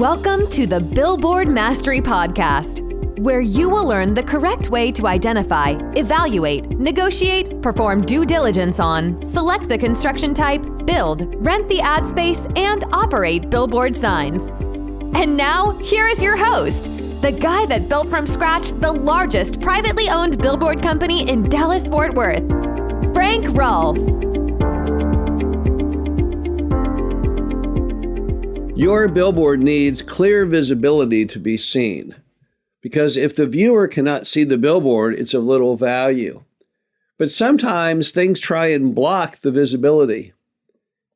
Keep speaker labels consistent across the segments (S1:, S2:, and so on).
S1: Welcome to the Billboard Mastery Podcast, where you will learn the correct way to identify, evaluate, negotiate, perform due diligence on, select the construction type, build, rent the ad space, and operate billboard signs. And now, here is your host, the guy that built from scratch the largest privately owned billboard company in Dallas-Fort Worth, Frank Rolfe.
S2: Your billboard needs clear visibility to be seen, because if the viewer cannot see the billboard, it's of little value. But sometimes things try and block the visibility.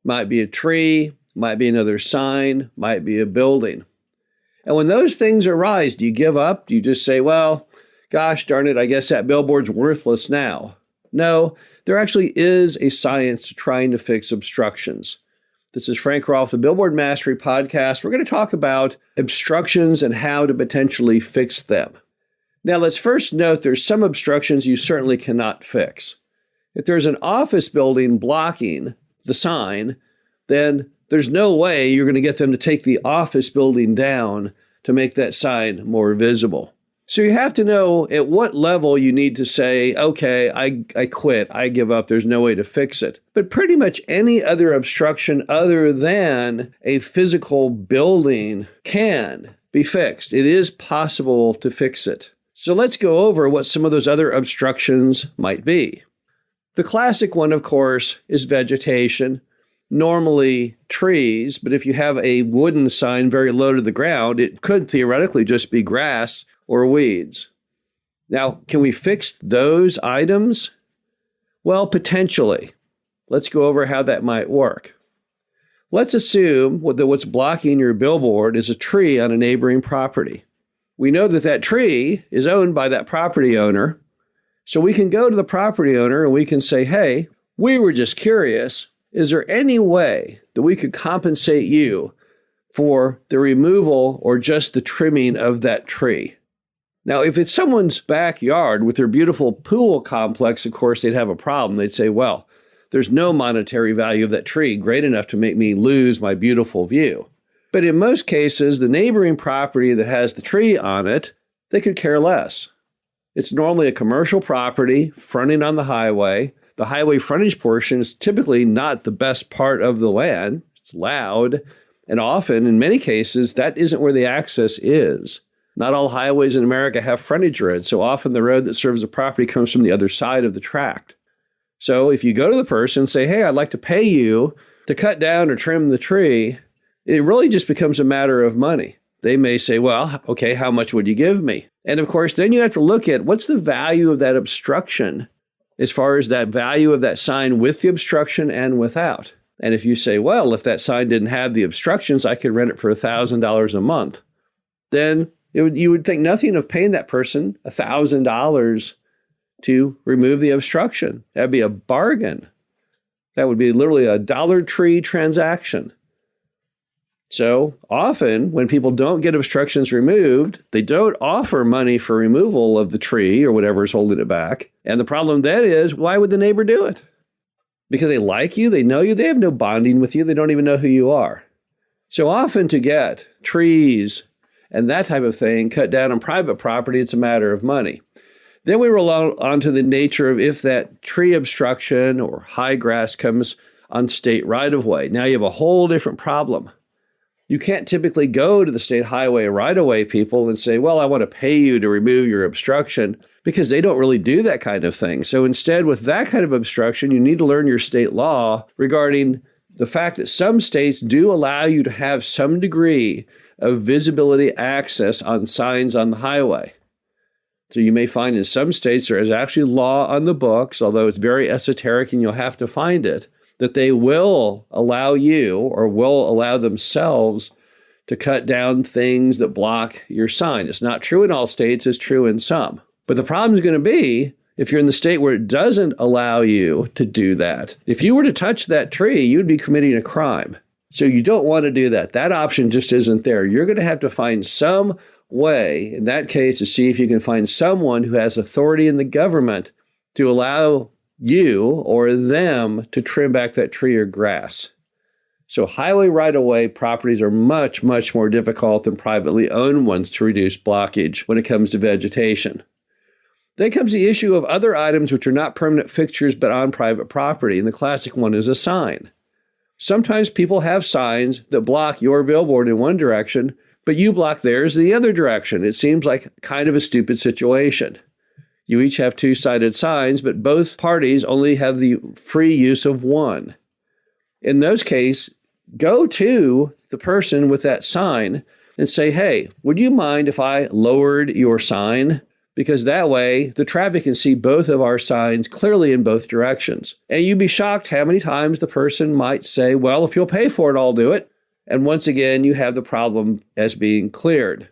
S2: Might be a tree, might be another sign, might be a building. And when those things arise, do you give up? Do you just say, well, gosh darn it, I guess that billboard's worthless now? No, there actually is a science to trying to fix obstructions. This is Frank Rolfe, the Billboard Mastery Podcast. We're going to talk about obstructions and how to potentially fix them. Now, let's first note there's some obstructions you certainly cannot fix. If there's an office building blocking the sign, then there's no way you're going to get them to take the office building down to make that sign more visible. So you have to know at what level you need to say, okay, I quit, I give up, there's no way to fix it. But pretty much any other obstruction other than a physical building can be fixed. It is possible to fix it. So let's go over what some of those other obstructions might be. The classic one, of course, is vegetation. Normally trees, but if you have a wooden sign very low to the ground, it could theoretically just be grass or weeds. Now, can we fix those items? Well, potentially. Let's go over how that might work. Let's assume that what's blocking your billboard is a tree on a neighboring property. We know that that tree is owned by that property owner, so we can go to the property owner and we can say, hey, we were just curious. Is there any way that we could compensate you for the removal or just the trimming of that tree? Now, if it's someone's backyard with their beautiful pool complex, of course, they'd have a problem. They'd say, well, there's no monetary value of that tree great enough to make me lose my beautiful view. But in most cases, the neighboring property that has the tree on it, they could care less. It's normally a commercial property fronting on the highway. The highway frontage portion is typically not the best part of the land. It's loud, and often, in many cases, that isn't where the access is. Not all highways in America have frontage roads, so often the road that serves the property comes from the other side of the tract. So if you go to the person and say, hey, I'd like to pay you to cut down or trim the tree, it really just becomes a matter of money. They may say, well, okay, how much would you give me? And of course, then you have to look at what's the value of that obstruction as far as that value of that sign with the obstruction and without. And if you say, well, if that sign didn't have the obstructions, I could rent it for $1,000 a month, then you would think nothing of paying that person $1,000 to remove the obstruction. That'd be a bargain. That would be literally a Dollar Tree transaction. So often when people don't get obstructions removed, they don't offer money for removal of the tree or whatever is holding it back. And the problem then is, why would the neighbor do it? Because they like you, they know you, they have no bonding with you, they don't even know who you are. So often to get trees and that type of thing cut down on private property, it's a matter of money. Then we roll on to the nature of if that tree obstruction or high grass comes on state right-of-way. Now you have a whole different problem. You can't typically go to the state highway right-of-way people and say, well, I want to pay you to remove your obstruction, because they don't really do that kind of thing. So instead, with that kind of obstruction, you need to learn your state law regarding the fact that some states do allow you to have some degree of visibility access on signs on the highway. So you may find in some states there is actually law on the books, although it's very esoteric and you'll have to find it, that they will allow you or will allow themselves to cut down things that block your sign. It's not true in all states, it's true in some. But the problem is going to be if you're in the state where it doesn't allow you to do that. If you were to touch that tree, you'd be committing a crime. So you don't want to do that. That option just isn't there. You're going to have to find some way, in that case, to see if you can find someone who has authority in the government to allow you or them to trim back that tree or grass. So highway right-of-way properties are much, much more difficult than privately owned ones to reduce blockage when it comes to vegetation. Then comes the issue of other items which are not permanent fixtures but on private property, and the classic one is a sign. Sometimes people have signs that block your billboard in one direction, but you block theirs in the other direction. It seems like kind of a stupid situation. You each have two-sided signs, but both parties only have the free use of one. In those cases, go to the person with that sign and say, hey, would you mind if I lowered your sign? Because that way the traffic can see both of our signs clearly in both directions. And you'd be shocked how many times the person might say, well, if you'll pay for it, I'll do it. And once again, you have the problem as being cleared.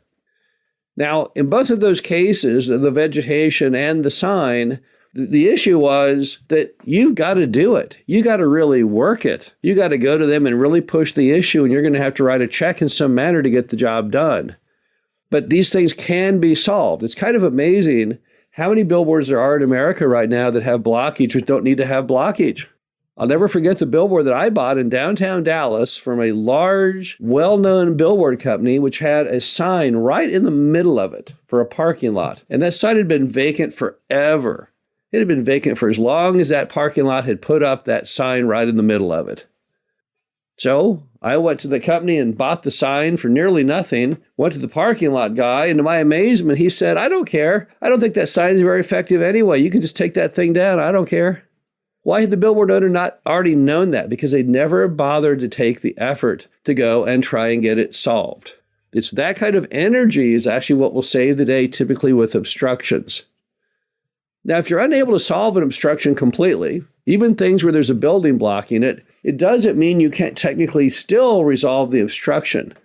S2: Now, in both of those cases, the vegetation and the sign, the issue was that you've got to do it. You got to really work it. You got to go to them and really push the issue, and you're going to have to write a check in some manner to get the job done. But these things can be solved. It's kind of amazing how many billboards there are in America right now that have blockage which don't need to have blockage. I'll never forget the billboard that I bought in downtown Dallas from a large, well-known billboard company, which had a sign right in the middle of it for a parking lot. And that sign had been vacant forever. It had been vacant for as long as that parking lot had put up that sign right in the middle of it. So I went to the company and bought the sign for nearly nothing, went to the parking lot guy, and to my amazement, he said, I don't care. I don't think that sign is very effective anyway. You can just take that thing down. I don't care. Why had the billboard owner not already known that? Because they never bothered to take the effort to go and try and get it solved. It's that kind of energy is actually what will save the day, typically with obstructions. Now, if you're unable to solve an obstruction completely, even things where there's a building blocking it, it doesn't mean you can't technically still resolve the obstruction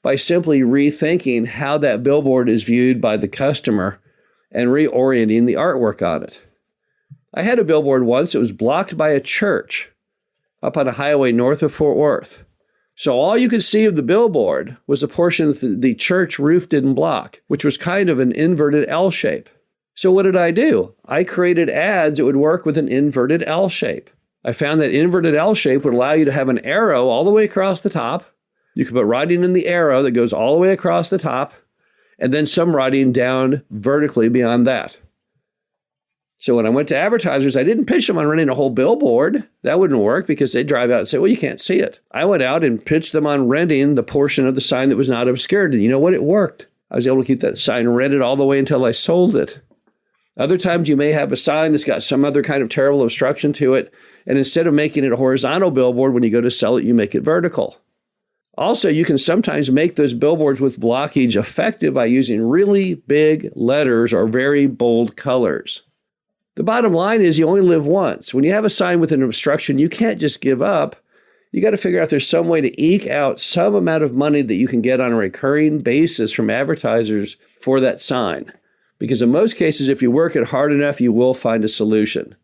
S2: by simply rethinking how that billboard is viewed by the customer and reorienting the artwork on it. I had a billboard once that was blocked by a church up on a highway north of Fort Worth. So all you could see of the billboard was a portion that the church roof didn't block, which was kind of an inverted L shape. So what did I do? I created ads that would work with an inverted L shape. I found that inverted L shape would allow you to have an arrow all the way across the top. You could put writing in the arrow that goes all the way across the top, and then some writing down vertically beyond that. So when I went to advertisers, I didn't pitch them on running a whole billboard. That wouldn't work because they'd drive out and say, well, you can't see it. I went out and pitched them on renting the portion of the sign that was not obscured. And you know what? It worked. I was able to keep that sign rented all the way until I sold it. Other times you may have a sign that's got some other kind of terrible obstruction to it. And instead of making it a horizontal billboard, when you go to sell it, you make it vertical. Also, you can sometimes make those billboards with blockage effective by using really big letters or very bold colors. The bottom line is you only live once. When you have a sign with an obstruction, you can't just give up. You got to figure out there's some way to eke out some amount of money that you can get on a recurring basis from advertisers for that sign. Because in most cases, if you work it hard enough, you will find a solution.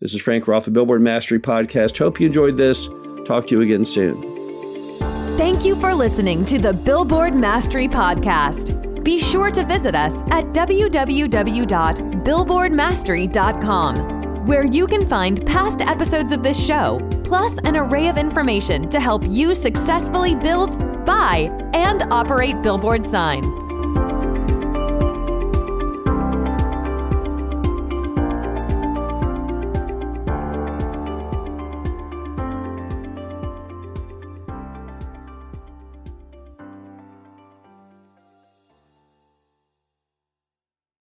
S2: This is Frank Roth, the Billboard Mastery Podcast. Hope you enjoyed this. Talk to you again soon.
S1: Thank you for listening to the Billboard Mastery Podcast. Be sure to visit us at www.billboardmastery.com, where you can find past episodes of this show, plus an array of information to help you successfully build, buy, and operate billboard signs.